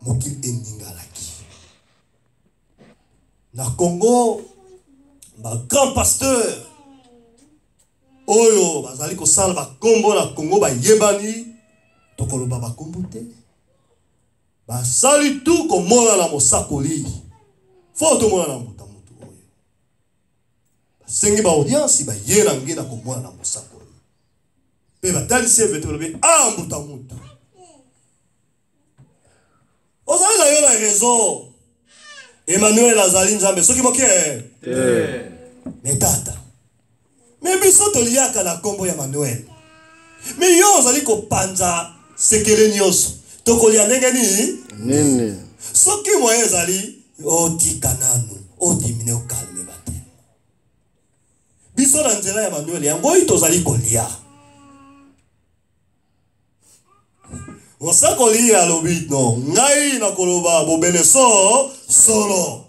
mokili eningalaki. Na Congo, ba grand pasteur oyo bazali ko sala ba kombo na Congo ba yebani tokoloba ba kombo te. Ba sali tout ko mona na mosakoli. Foto mona na mutu oyo. Sengi ba audience ba yena ngina ko mona na mosakoli. Pe ba tali se veto be mutu. Ozali na yo na raison. Emmanuel azali nzambe soki moke metata. Mais biso toliaka na kombo ya Emmanuel. Mais yo ozali ko panza sekele nyonso. Tokolia ndenge nini? Soki moye ezali otika nanu, odimine okalme bate. Biso na nzela ya Emmanuel yango itozali kolia. Osakoli ya lobit no, ngai na koloba bobele solo.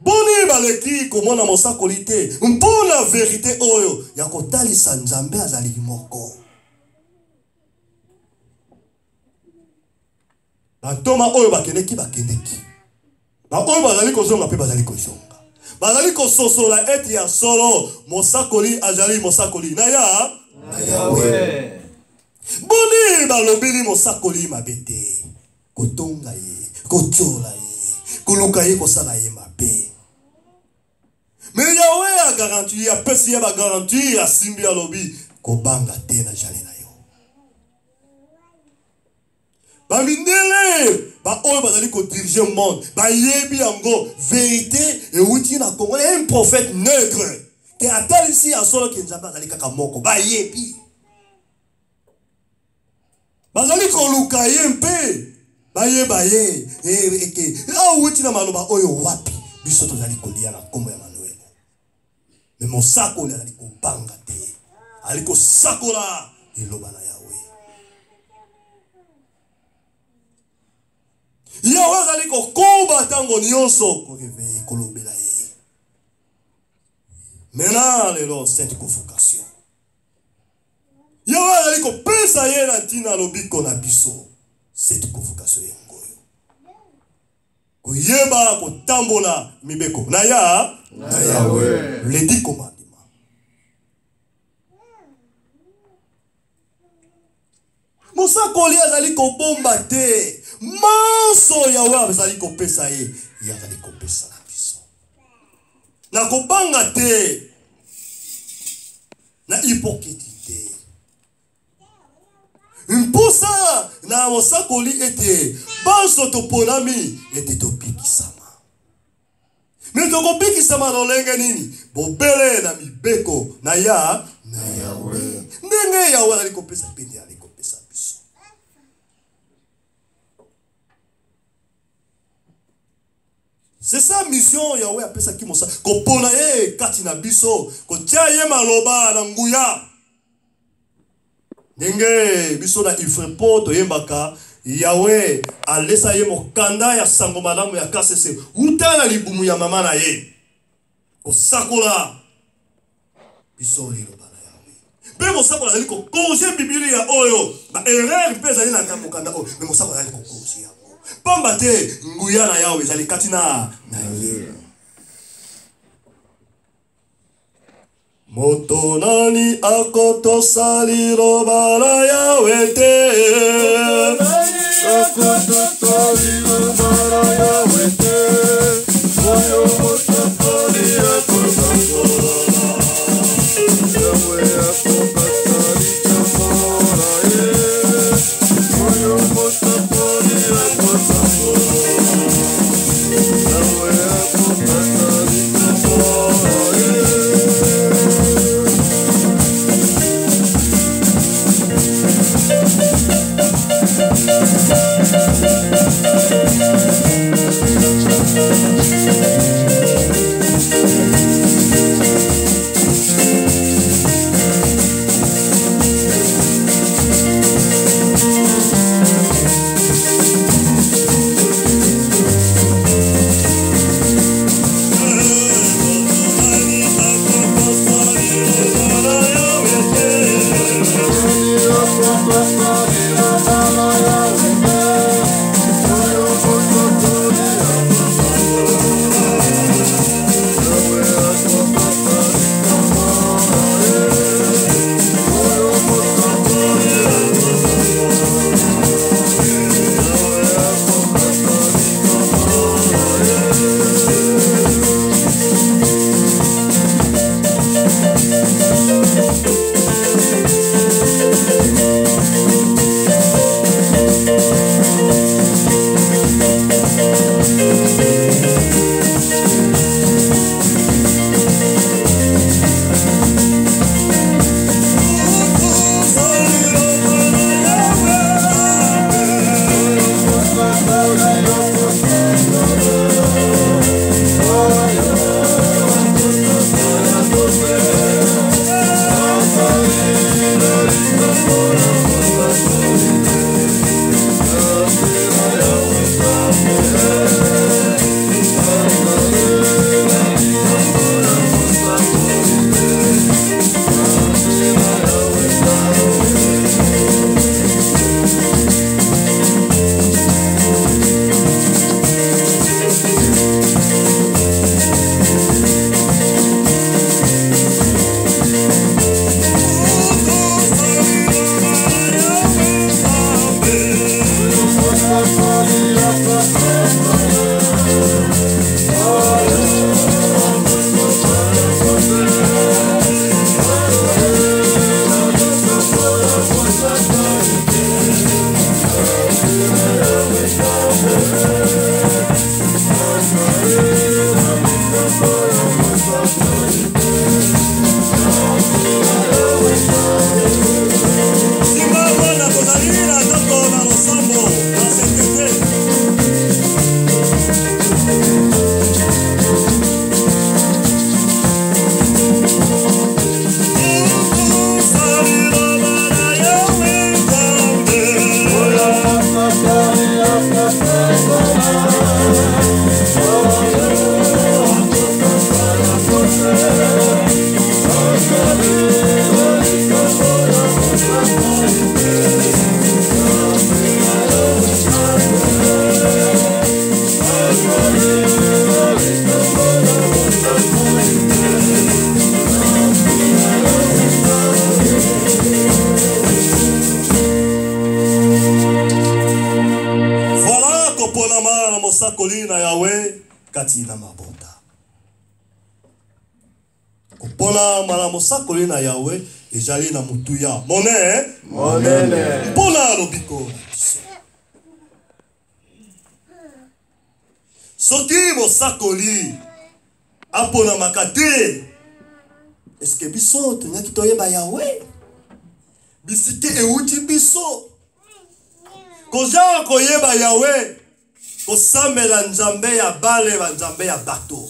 Boni baleki komona mosakoli te, mpona vérité oyo ya kotalisa nzambe azali moko. Bantoma oyo bakendeki. Ba oyo bazali kozonga pe bazali kozonga. Bazali kososola eti ya solo mosakoli azali mosakoli na Yawe. Boni balobili mosakoli mabete. Kotonga ye, kochola ye, koluka ye kosala ye mabe. Mais Yawe a garanti, a pesi ya ba garanti ya simbi ya lobi kobanga te na jale na yo. Ba mindele ba oyo bazali ko diriger monde ba yebi yango vérité et wuti na Congo un prophète nègre qui attend ici à solo ki nzamba bazali kaka moko ba yebi bazali ko luka ye mpe ba ye eke la wuti na maloba oyo wapi biso tozali ko lia na kombo ya Emmanuel. Mais mon sakoli azali ko banga te ali ko sakola iloba na Yawe. Yawe azali ko koba tango nyonso ko réveiller kolobela ye. Maintenant lelo cette convocation. Yawe azali ko pesa ye na tina lobiko na biso cette convocation yengoyo. Ko yeba ko tambola mibeko na Yawe. Les 10 commandements. Mosakoli azali ko bomba te. Manso Yawe azali ko pesa ye. Yazali ko pesa na biso. Na ko banga te. Na hypocrite. Mposa na mosakoli ete. Banso to ponami ete to pikisama. Mais toko pikisama no lenge nini? Bobele na mibeko na Yawe. Ndenge Yawe azali ko pesa pende ali ko pesa biso. C'est ça mission Yawe apesa ki mosa ko pona ye kati na biso ko tia ye maloba na nguya. Ndenge biso na ifrepo to yembaka Yawe alesa ye mokanda ya sango malamu ya kasese utana libumu ya mama na ye ko sakola biso liloba na Yawe. Pe mosakola ali ko konje Biblia oyo ba erreur pesa ni na mokanda oyo me mosakola ali ko konje yango. Pamba te nguya na Yawe zali katina na ye. Moto nani akoto sali roba na Yawe te. Akoto sali roba na Yawe te. Moyo moto sali akoto sali. Yawe akoto sali kamora ye. Moyo moto sali akoto sali. Yawe akoto sali kamora ye. Kolina Yahweh katina mabota. Kupona malamosa kolina Yahweh ejali na mutuya. Monene. Pona lobiko. Soki mosakoli apona makate. Est-ce que biso tonyaki toyeba Yahweh? Bisike euti biso. Koja koyeba Yahweh. Kosambela nzambe ya bale wa nzambe ya bato.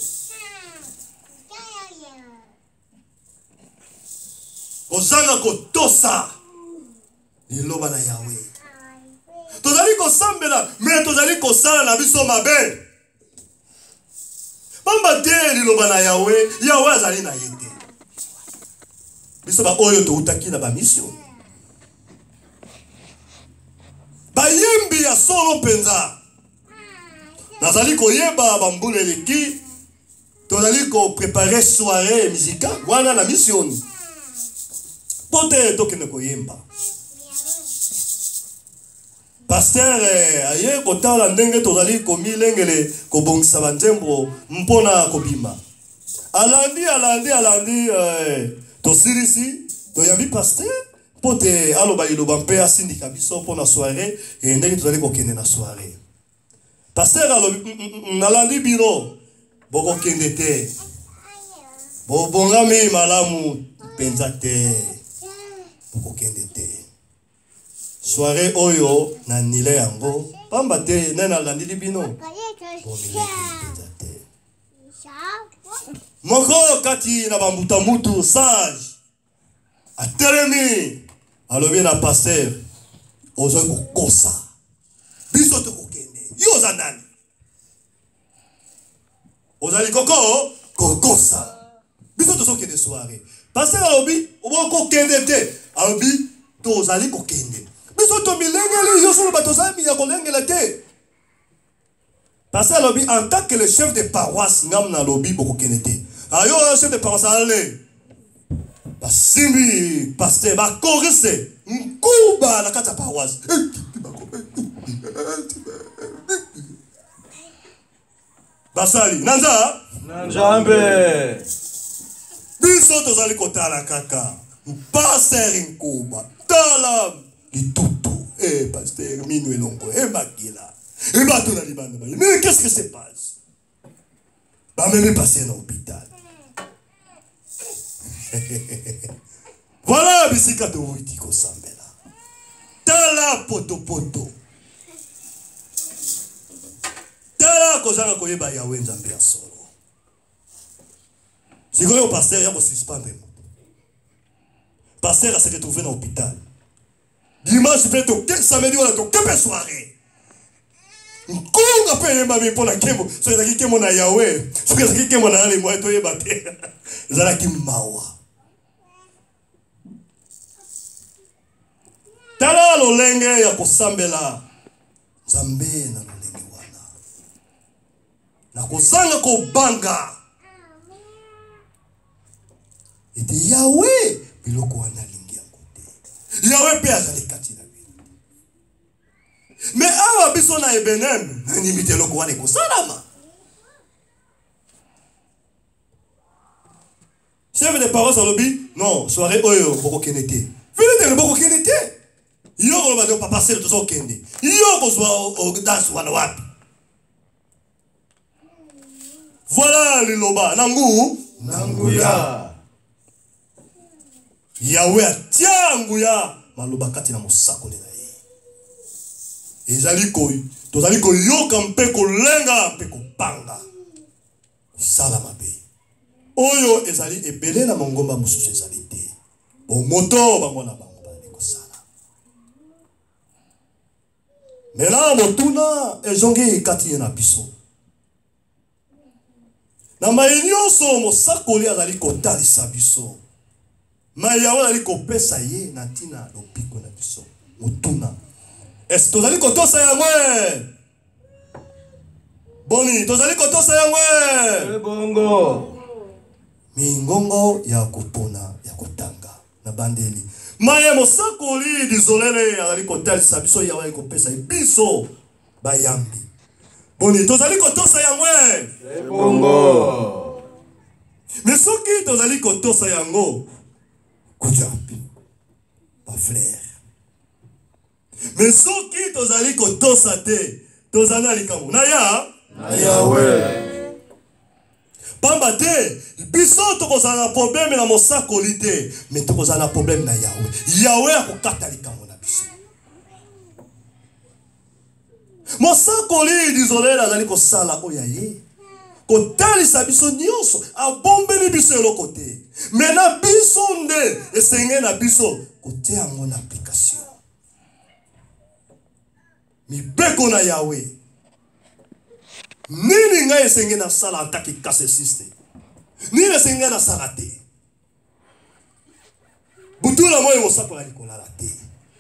Kozanga kotosa liloba na Yahweh. Tozali kosambela me tozali kosala na biso mabe. Pamba te liloba na Yahweh, Yahweh azali na yete. Biso ba oyo to utaki na ba mission. Bayembi ya solo penza. Nazali koyeba bambule leki. Tozali ko préparer soirée musicale wana na mission. Pote tokende koyemba. Pasteur aye kotala ndenge tozali komilengele kobongisa banzembo mpona kobima. Alandi tosirisi toyambi pasteur pote aloba iloba mpe asindika biso mpona soirée et ndenge tozali kokende na soirée. Pasteur alandi bino bokokende te. Bongami malamu penza te. Bokokende te. Soirée oyo na nile yango pamba te nena alandi bino. Moko kati na bambuta mutu sage atelemi alobi na pasteur ozo kokosa biso to kokende yo za nani ozali kokosa biso to sokende soirée pasteur alobi obo kokende te alobi to ozali kokende biso to milengeli yo solo batozami ya kolengela te. Parce que lobby en tant que le chef de paroisse ngam na lobby boko kenete. Ayo chef de paroisse ale. Basimbi pasteur ba korise nkuba na kata paroisse. Basali nanza Nanjambe. biso tozali kotala kaka pasteur nkuba tala litutu pasteur minu elongo makila bato na libanda ba mais qu'est-ce que se passe ba même passer dans l'hôpital. Voilà bisika to witi ko sambela tala poto tala ko zanga ko yeba ya wenza mbia solo. Si le pasteur a suspendre. Pasteur s'est retrouvé dans l'hôpital. Dimanche, samedi, on a tout soirée. Qu'on appelle ma pour la kemo, c'est la qui mon Yahweh, c'est la qui mon allé, moi, et toi, et batté. Zala qui mawa. Tala lo lenge ya kosambela. Zambe na lo lenge wana. Na kozanga ko banga. Ete Yahweh biloko wana lingi yango te. Yahweh pe azali kati na bino. Mais awa biso na Ebenem nani miteloko wana ekosalama. Chef de paroisse alobi non soirée oyo boko kenete. Fini de boko kenete. Yo ko ba de papa sel to so kende. Yo ko so dance wana wapi. Voilà le loba nanguya. Yahweh atiangu ya maloba kati na mosako na ye. Ezali ko tozali ko yoka mpe ko lenga mpe ko panga. Sala mabe. Oyo ezali ebele na mongomba mususu ezali te. Bo moto bango na bango ba ko sala. Mela motuna ezongi kati na biso. Na mayinyoso mosako li azali ko talisa biso. Mayawa ali kopesa ye na tina lopiko na biso mutuna est tozali kotosa yangwe boni tozali kotosa yangwe Bongo mingongo ya kopona ya kotanga na bandeli maye mosakoli dizolele ali kotalisa biso yawa ali kopesa biso bayambi boni tozali kotosa yangwe Bongo mais soki tozali kotosa yango Kujapi, ma frère. Mais ce qui tozali kotosa te, tozana likamu. Naya? Yahweh. Pamba te, biso tokozana problème na mosako lite, mais tokozana problème na Yahweh. Yahweh akokata likamu na biso. Mosako li dizole azali kosala oya ye. Kotalisa biso nyonso abombeli biso eloko te. Mena biso nde esenge na biso kote yango na application. Mibeko na Yahweh. Nini nga esenge na sala ataki kase siste. Nini esenge na sala te. Butula moyo mosakola likolala te.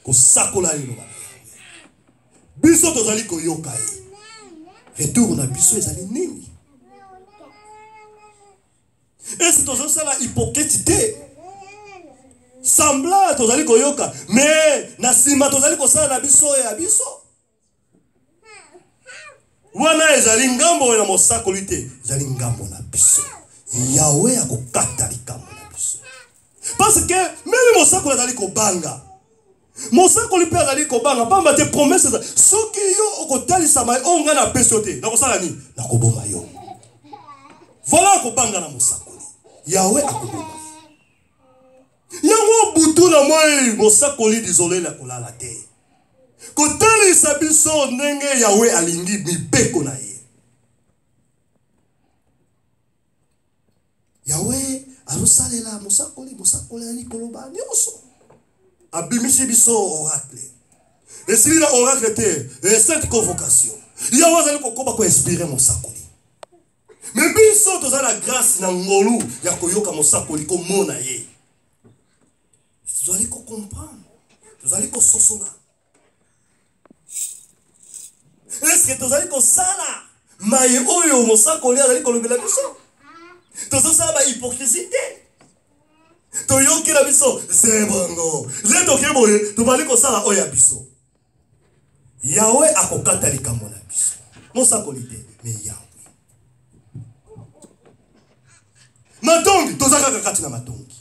Kosakola liloba. Biso tozali koyoka ye. Retour na biso ezali nini. Et c'est toujours ça la hypocrite. Sembla tozali koyoka mais na sima tozali kosala na biso ya biso. Wana ezali ngambo na mosako lite, ezali ngambo na biso. Yahweh akokata likambo na biso. Parce que même mosako ezali kobanga. Mosako lipe ezali kobanga pamba te promesse soki yo okotalisa mai onga na peso te. Na kosala ni na koboma yo. Voilà kobanga na mosako. Yahweh akoboma. Yango butu na moi mosakoli dizole la kolala te. Kotali sabiso ndenge Yahweh alingi mibeko na ye. Yahweh arusalela mosakoli ali koloba nyonso. Abimisi biso oracle. Esili na oracle te, cette convocation. Yahweh azali kokoba ko inspirer mosakoli. Mais biso toza la grâce na ngolu ya koyoka mosakoli ko mona ye. Tozali ko comprendre. Tozali ko sosola. que tozali kosala maye oyo mosakoli azali kolobela biso. Tozosala ba hypocrisie te. Toyokela biso c'est bongo. Le toke boye tobali kosala oya biso. Yahweh akokata likambo na biso. Mosakoli te mais Yahweh. Matongi tozaka kakati na matongi.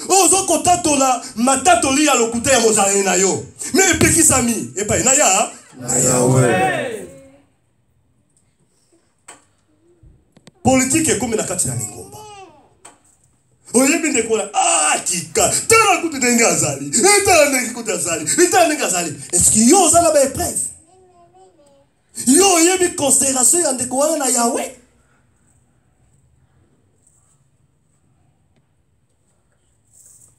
Ozo kotatola matatoli ya lokuta ya mozali na yo. Me epekisami epai na ya na Yahweh. Politique ekomi na kati na lingomba. Oyebi ndekola tika tala kutu ndenge azali. Tala ndenge kutu azali. Tala ndenge azali. Est-ce que yo ozala ba épreuve? Yo oyebi considération ya ndeko wana na Yahweh.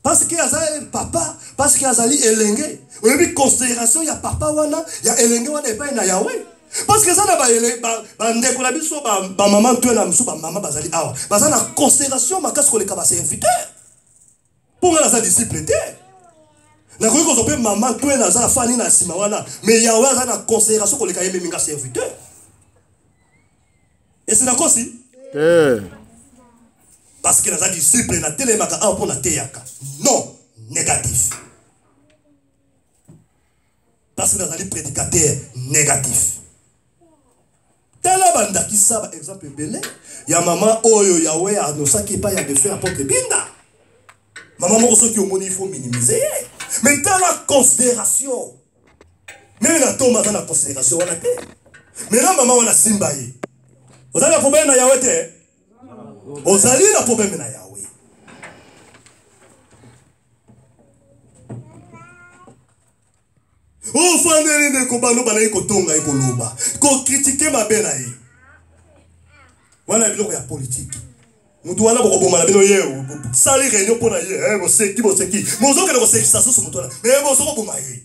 Parce que azali papa, parce que azali elenge. Oyebi considération ya papa wana, ya elenge wana epai na Yahweh. Parce que ça na ba ndeko na biso ba maman tu na musu ba maman bazali awa. Baza na considération makasi koleka ba serviteur. Pour nga za disciple te. Na ko ko zope maman tu na za fani na sima wana, mais Yahweh aza na considération koleka yeme minga serviteur. Et c'est d'accord si? Parce que les disciples na telemaka a pour na teyaka. Non, négatif. Parce que les prédicateurs négatif. Tala banda ki saba exemple belé. Ya maman oyo Yahweh anosaki pa ya de faire apôtre binda. Maman moko soki omoni il faut minimiser. Mais dans la considération. Même na Thomas dans la considération wana te. Mais là maman wana simba yi. Vous avez un problème na Yahweh te? Ozali na problème na Yahweh. Oh fandeli de kobano bana ikotonga ikoloba. Ko critiquer ma bena yi. Wana biloko ya politique. Mutu wana boko bomala bino ye. Sali réunion pona ye. Boseki. Mozo ke ko seki sasu mutu wana. Mais bozo ko boma ye.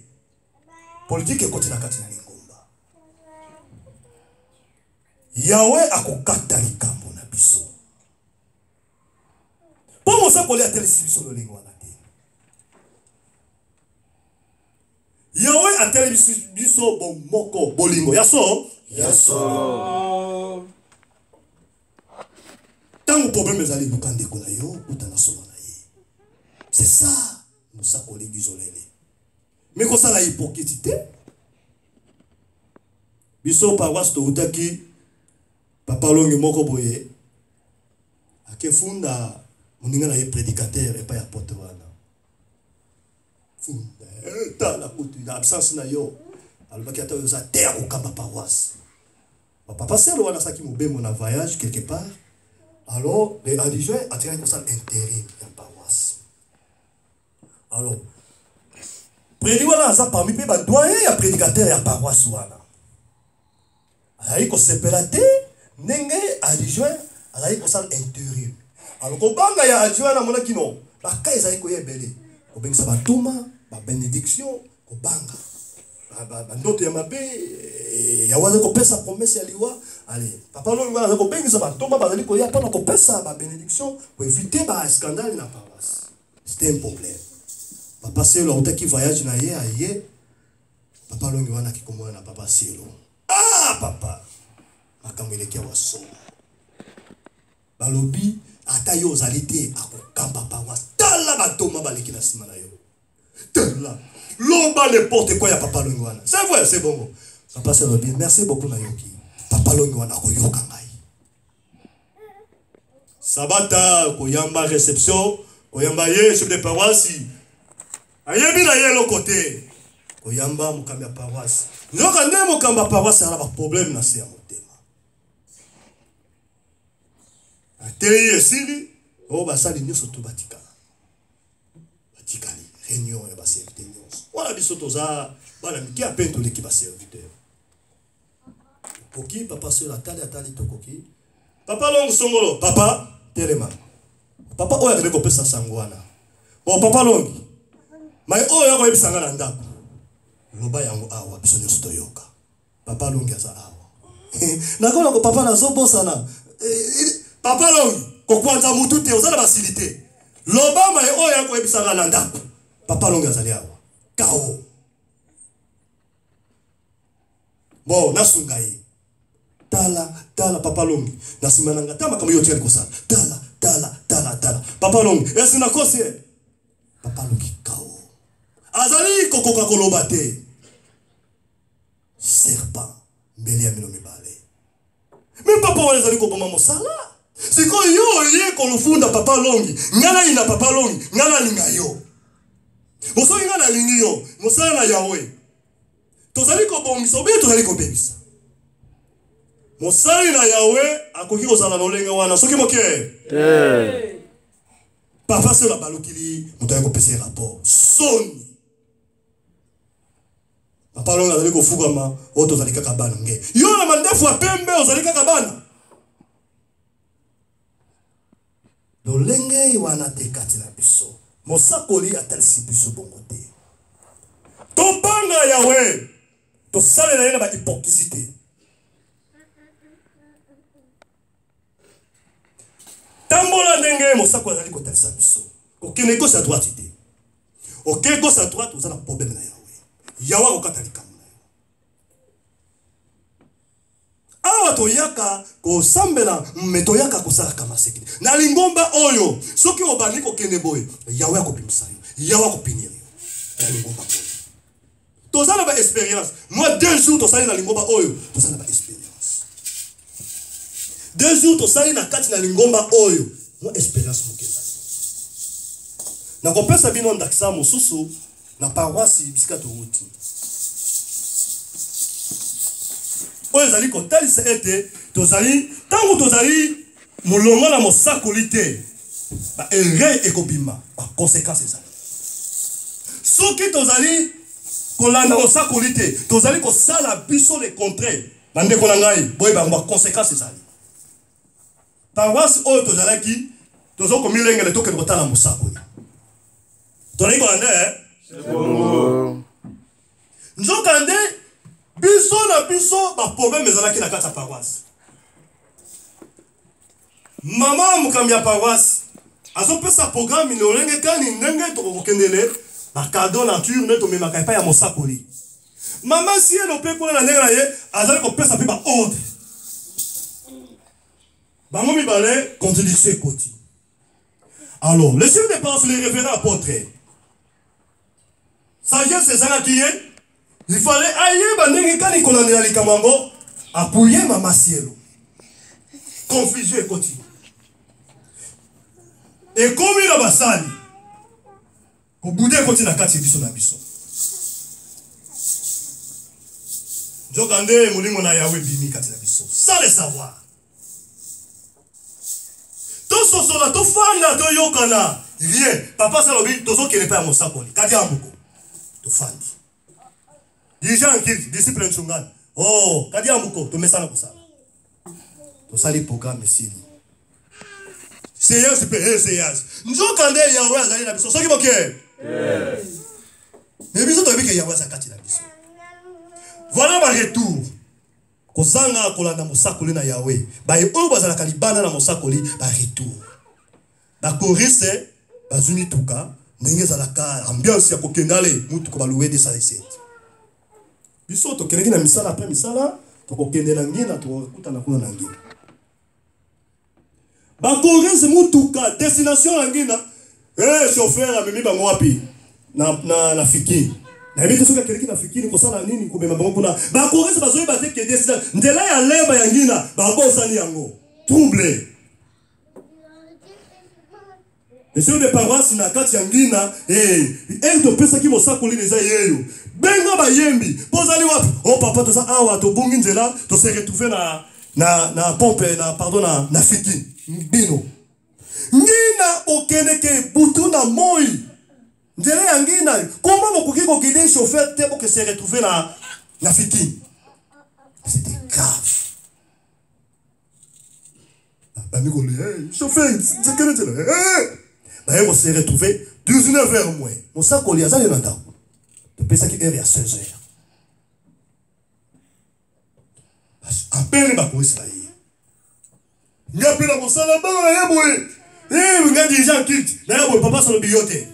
Politique ekoti na kati na lingomba. Yahweh akokata likambo na biso. Pour ça qu'on ait à telle situation de l'ingwana. Yahweh a telle situation bon moko bolingo. Yaso. Tant que problème est allé bukande kona yo, utana somana ye. C'est ça, nous ça qu'on les isolé. Mais quand ça la hypocrisie, biso paroisse to utaki papa longi moko boye. Akefunda moninga na ye prédicateur et pas apôtre wana. Funda ta la kutu na absence na yo. Alobaki ata yo za terre au kamba paroisse. Papa selo wana saki mobembo na voyage quelque part. Alors les adjoints attirent comme ça intérim ya paroisse. Alors prédi wana za parmi pe ba doyen ya prédicateur ya paroisse wana. Ayi ko sepelate nenge adjoint ayi ko ça intérim. Alors kobanga ya adjoint na mona kino la kai za ko yebele ko bengisa ba toma ba bénédiction ko banga ba ndoto ya mabe ya waza ko pesa promesse ya liwa allez papa lo ngana ko bengisa ba toma ba ko ya pona ko pesa ba bénédiction pour éviter ba scandale na paroisse. C'était un problème. Papa selo otaki voyage na ye aye papa lo ngana ki komona na papa selo papa makambo eleki waso balobi ata yo ozalite akokamba paroisse tala batoma baleki na sima na yo tala loba n'importe quoi ya papa longi wana c'est vrai c'est bon papa c'est bien merci beaucoup na yoki papa longi wana koyoka ngai sabata koyamba réception koyamba ye chef de paroisse ayebi na ye lo côté koyamba mokambi ya paroisse nyoka nde mokamba paroisse ala ba problème na se ya motema ateli esili o basali nyonso to batikala batikali réunion ya ba serviteur nyonso wala biso toza bana miki a peine to leki ba serviteur koki papa sur la tali tokoki papa longo songolo papa telema papa oya kele ko pesa sangwana bon papa longi mai oya ko ebisanga na ndako loba yango awa biso nyonso toyoka papa longi aza awa nakona ko papa nazo bosana papa longi ko kwanza mutu te ozala basilite loba mai oya ko ebisanga na ndako papa longi azali awa kao bon nasunga ye tala papa longi na simananga tama kama yo tia kosa tala papa longi esi na kosi papa longi kao azali kokoka koloba te serpent mbeli ya mino mibale mais papa wana azali koboma mosala siko yo ye kolufunda papa longi ngana ina papa longi ngana linga yo mosoki ngana lingi yo mosala na yawe tozali kobongisa obe tozali kobebisa mosali na yawe akoki kozala lolenge wana soki moke papa se la balukili moto ya kopesa rapport soni papa longi azali kofukama oyo tozali kaka bana nge yo na mandefu ya pembe ozali kaka bana lolenge wana te kati na biso mosakoli atalisi biso bongo te tobanga yawe tosalela ye na bahypokrisite tambola ndenge mosakoli azali kotalisa biso okende gauche à droite te okende gauche à droite oza na problème na yawe akokata likambo na yo awa toyaka kosambela me toyaka kosalaka maseki na lingomba oyo soki obandi kokende boye yawe akobimisa yo yawe akopinir yo na lingomba oyo tozala ba expérience moi 2 jours tosali na lingomba oyo tozala ba expérience 2 jours tosali na kati na lingomba oyo moi expérience mokeza na kopesa bino ndakisa mosusu na paroisse bisika touti oyo ezali kotalisa ete tozali tango tozali molongo na mosakoli te baerreur ekobima baconséquence ezali soki tozali kolanda mosakoli te tozali kosala biso le contraire bandeko na ngai boye bango baconséquence ezali paroisse oyo tozalaki tozokomilengele tokende kotala mosakoli tozali kolanda nzokande biso na biso ba problème ezalaki na kati ya paroisse mama mokambi ya paroisse azopesa programme lolenge kani ndenge tokokendele ba cadeau nature nde tomemaka epai ya mosakoli mama si elo mpe kuna na ndenge na ye azali kopesa mpe ba ordre bango mibale contradiction ekoti alors le chef de paroisse le révérend apôtre sagesse ezalaki ye il fallait ayeba ndenge kani kolandela likambo yango apuye mama sielo confusion ekoti ekomi na basali kobude ekoti na kati biso na biso nzokande molimo na yawe bimi kati na biso sans le savoir tososola tofanda toyokana rien papa salobi tozokende pa ya mosakoli kati ya mbuko tofandi dirigeant qui discipline chungana oh kadi ambuko tomesana kosala tosali programme sili séance pe séance nzokande yawe azali na biso soki boke mais biso tobike yawe azakati na biso voilà ba retour kozanga kolanda mosakoli na yawe ba oyo bazalaka libanda na mosakoli ba retour ba choriste bazuni tuka ndenge zalaka ambiance ya kokendale mutu ko balouer de salissette biso tokeleki na misala après misala tokokende na ngina tokutana kuna na ngina bakorese mutuka destination na ngina chauffeur amemi bango wapi na fikini na yebi soki akeleki na fikini kosala nini kobema bango kuna bakorese bazoyeba te ke destination ndela ya leba ya ngina babosani yango trouble monsieur de paroisse na kati ya ngina topesa ki mosakoli neza yeyo benga bayembi pozali wapi oh papa toza awa tobungi nzela to se retrouver na pompe na pardon na fiki bino ngina okende ke butu na moi nzela ya ngina comment mokoki kokide chauffeur te pour que se retrouver na fiki c'était grave bamiko le chauffeur c'est quel est là on s'est retrouvé 19h moins mosakoli azali na ndako topesa ki heure ya 16h apele bakoisa ye ngapela mosala bana ya boye nga dirigeant kit na ya boye papa solo biyote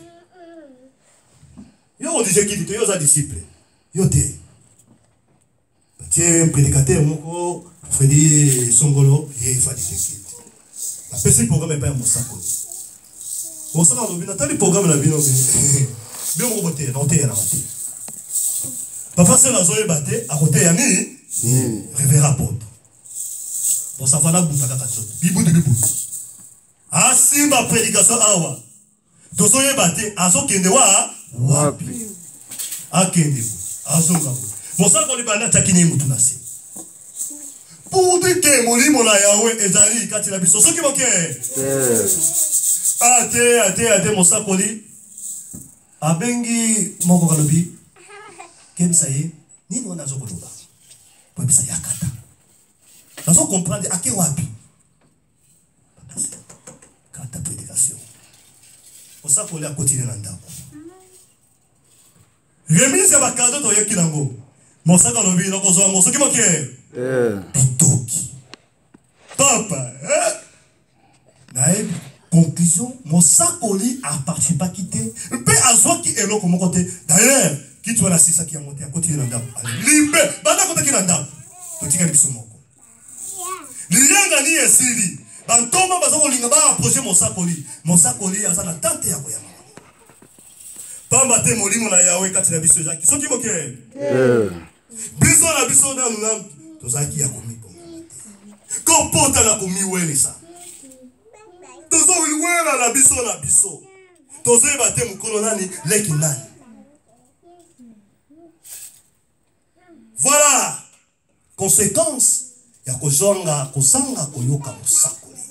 yo dirigeant kit to yo za disciple yote un prédicateur, moko, Freddy Songolo, et Fadi Tekit. La PC programme est pas un Mosako. Mosako, on a le programme la vie, mais bien on vote, non, t'es à la moitié. Parfois, c'est la zone battée, à côté, Yanni, révérend apôtre. Pour ça, voilà, boutaka katsot. Bibou de bibou. Ah, si ma prédication, awa. Tosoye battée, aso kendewa, wapi. Ah, kendewa, aso ngabo. Pour ça, qu'on lui banda takine moutunase. Pour dire que mon lit, mon Yahweh, Ezali, quand il a biso, ce qui manque. Ate, mon sakoli. Abengi, mon kokalobi. Kebisaye, ni nous n'avons pas de là. Pour bisa yakata. Nous allons comprendre à quel wapi. Kata prédication. Pour ça qu'on a continué dans le temps. Remise ya bakado to yekilango. Mon sakalobi, nous avons ce qui manque. Pitoki. Papa, naïb. Conclusion, mon sakoli a participé à quitter. Le père a qui est là comme côté. D'ailleurs, qui tu vois la sisa qui a monté à côté de l'andam. Libre, banda côté qui l'andam. Tu t'y gagnes son mot. L'yanga ni esili. Dans ton moment, bazo linga ba approcher mon sakoli. Mon sakoli a ça la tante ya koyama. Pas mater mon limo na Yahweh quand il a biso Jacques. Sont qui moqué? Biso na biso na nous to zaki ya komi bon. Ko pota na komi wele ça. Tozo wele na biso na biso. Tozo ebate mukolo nani leki nani. Voilà. Conséquence. Ya kozonga kozanga koyoka musakoli.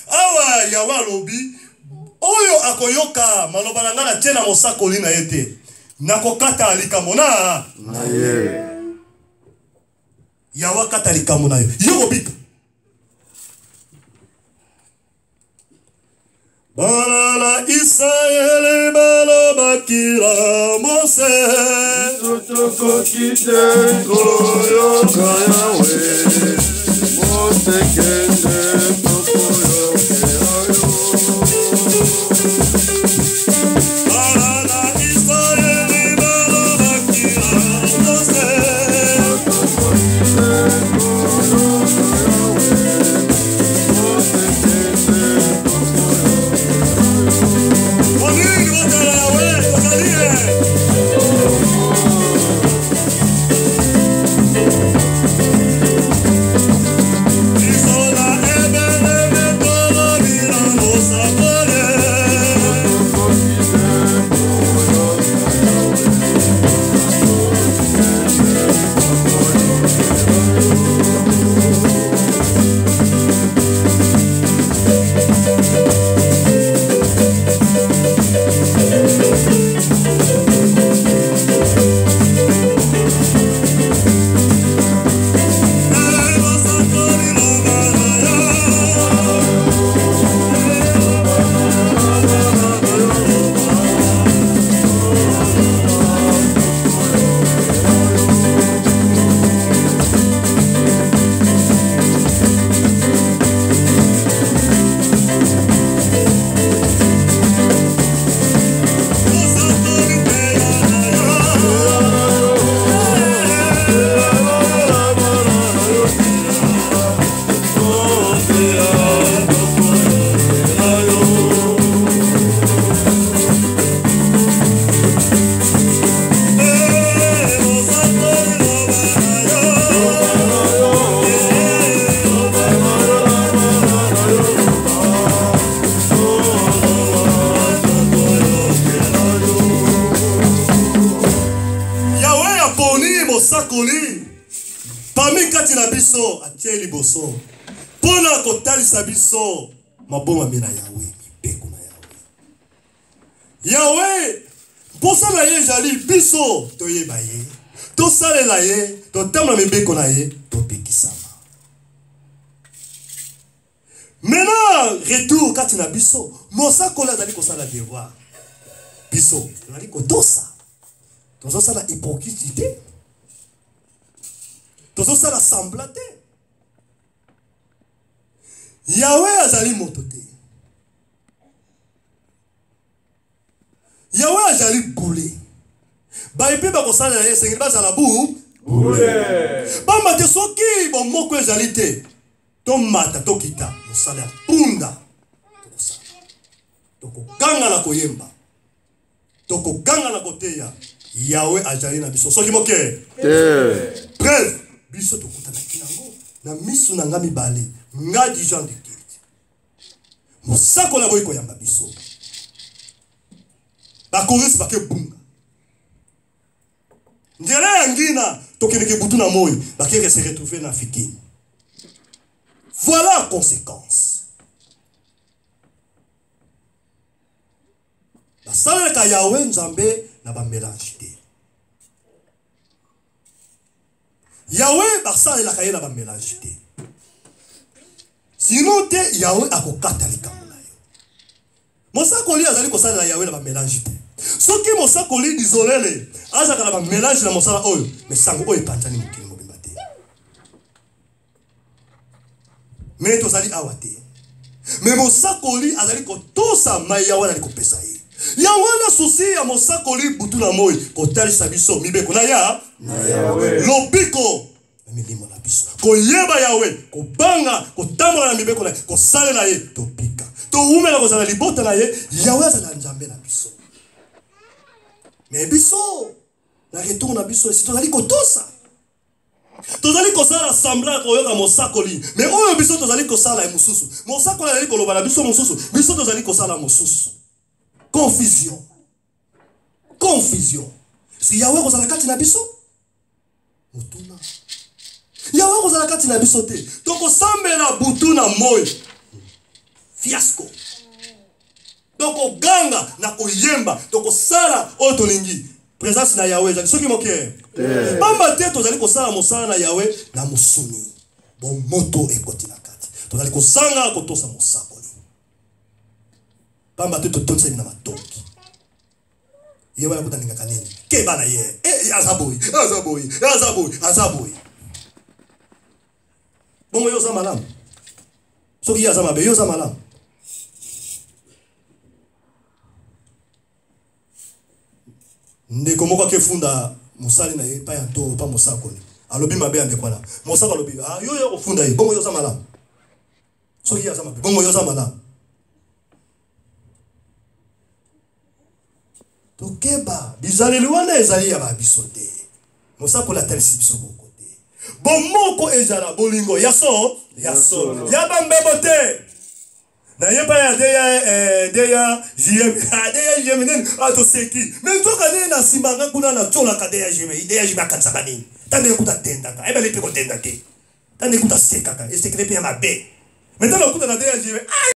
Awa ya walobi. Oyo akoyoka maloba na ngana tena musakoli na yete. Nakokata alikambo na. Naye. Ya wakata alikambo na yo. Yo bika. Balala Israël balabakira Mose Totoko kite koyo kayawe Mose kende koyo kayayo Balala Israël balabakira Mose Totoko kite koyo kayawe Mose kende liboso pona kotalisa biso maboma mina Yahweh mipeko na Yahweh posa na ye jali biso toyeba ye tosalela ye totamla mibeko na ye topekisama. Maintenant retour kati na biso mosakoli azali kosala devoir biso tozali kotosa tozosala hypocrisie tozosala semblant te. Yahweh azali moto te. Yahweh azali boule. Ba epe ba kosala na ye sengeli bazala bu Pamba te soki bon moko ezali te. To mata to kita mosala punda. Toko ganga na koyemba. Toko ganga na koteya. Yahweh ajali na biso. Soki moke. Bref, biso tokuta na kinango. Na misu na ngami bale. Ngadi Jean de Kirti. Mosako na boy koyamba biso. Ba korisi ba ke bunga. Ndere yangina tokeneke butu na moyi. Ba ke se retrouver na fikini. Voilà la conséquence. La salle ka Yahweh Nzambe na ba mélange te. Yahweh ba salle la ka na ba mélange te. Sinon te Yahweh akokata likambo na yo. Mosakoli azali ko salle la Yahweh na ba mélange te. Soki mosakoli isolele azaka na ba mélange na mosala oyo, mais sango oyo pantani mukini mobimba te. Mais tozali awate. Mais mosakoli azali ko tosa mai Yahweh na ko pesa ye. Yahweh na souci ya mosakoli butu na moi ko talisa biso mibeko na ya na Yahweh. Lobiko milimo na biso. Ko yeba Yahweh, ko banga, ko tambola na mibeko na ko sale na ye to pika. To umela ko sala libota na ye, Yahweh azala Nzambe na biso. Mais biso na retour na biso si tozali ko tosa. Tozali ko sala semblant ko yoka mosakoli, mais oyo biso tozali ko sala mususu. Mosakoli azali ko loba na biso mususu, biso tozali ko sala mususu. Confusion. Confusion. Si Yahweh ko sala kati na biso, mutuna. Yahweh ko sala kati na biso te. Toko sambela butu na moyo. Fiasco. Toko ganga na koyemba, toko sala oyo tolingi. Présence na Yahweh, jali soki moke. Pamba te tozali ko sala mosala na Yahweh na musuni. Bon moto ekoti na kati. Tozali ko sanga ko tosa mosakoli. Pamba te to tonse na matoki. Yewa ya kutaninga kanini. Ke bana ye. Azaboy. Bongo yo za malamu. Soki ya za mabe yo za malamu. Ndeko moko ke funda musali na ye pa ya to pa mosakoli. Alobi mabe ande kwala. Mosaka alobi yo yo funda ye. Bongo yo za malamu. Soki ya za mabe. Bongo yo za malamu. Tokeba bizaleli wana ezali ya babiso te. Mosakola talisi biso boko te. Bomoko ezala bolingo yaso ya bambebo te. Na yepa ya deya JM nen ato seki. Mais toka ne na simanga kuna na tola ka deya JM akatsaka nini. Tande kuta tenda ka. Eba lepe ko tenda te. Tande kuta seka ka. Esekrepe ya mabe. Maintenant kuta na deya JM